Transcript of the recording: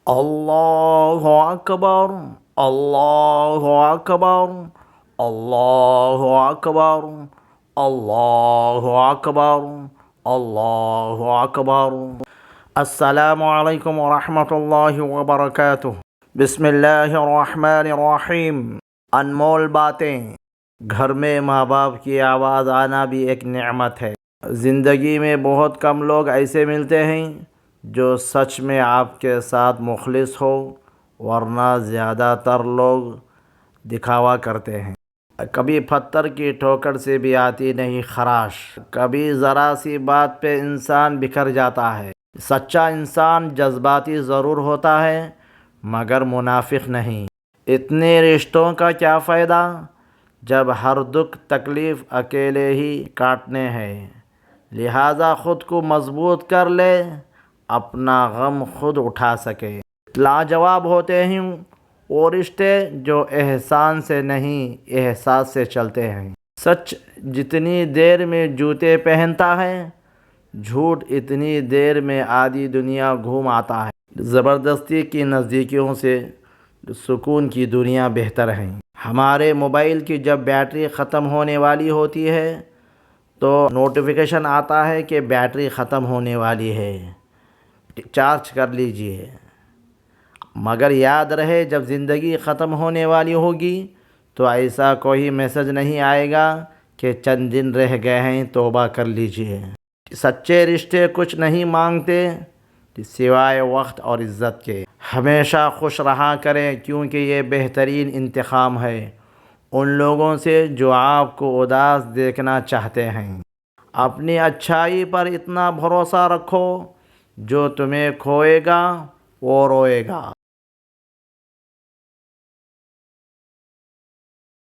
اللہ اکبر، اللہ اکبر، اللہ اکبر، اللہ اکبر، اللہ اکبر۔ السلام علیکم ورحمۃ اللہ وبرکاتہ۔ بسم اللہ الرحمن الرحیم۔ انمول باتیں۔ گھر میں ماں باپ کی آواز آنا بھی ایک نعمت ہے۔ زندگی میں بہت کم لوگ ایسے ملتے ہیں جو سچ میں آپ کے ساتھ مخلص ہو، ورنہ زیادہ تر لوگ دکھاوا کرتے ہیں۔ کبھی پتھر کی ٹھوکر سے بھی آتی نہیں خراش، کبھی ذرا سی بات پہ انسان بکھر جاتا ہے۔ سچا انسان جذباتی ضرور ہوتا ہے مگر منافق نہیں۔ اتنے رشتوں کا کیا فائدہ جب ہر دکھ تکلیف اکیلے ہی کاٹنے ہیں۔ لہٰذا خود کو مضبوط کر لے، اپنا غم خود اٹھا سکے۔ لاجواب ہوتے ہیں وہ رشتے جو احسان سے نہیں احساس سے چلتے ہیں۔ سچ جتنی دیر میں جوتے پہنتا ہے، جھوٹ اتنی دیر میں آدھی دنیا گھوم آتا ہے۔ زبردستی کی نزدیکیوں سے سکون کی دنیا بہتر ہے۔ ہمارے موبائل کی جب بیٹری ختم ہونے والی ہوتی ہے تو نوٹیفیکیشن آتا ہے کہ بیٹری ختم ہونے والی ہے، چارج کر لیجئے۔ مگر یاد رہے جب زندگی ختم ہونے والی ہوگی تو ایسا کوئی میسج نہیں آئے گا کہ چند دن رہ گئے ہیں، توبہ کر لیجئے۔ سچے رشتے کچھ نہیں مانگتے سوائے وقت اور عزت کے۔ ہمیشہ خوش رہا کریں کیونکہ یہ بہترین انتقام ہے ان لوگوں سے جو آپ کو اداس دیکھنا چاہتے ہیں۔ اپنی اچھائی پر اتنا بھروسہ رکھو جو تمہیں کھوئے گا وہ روئے گا۔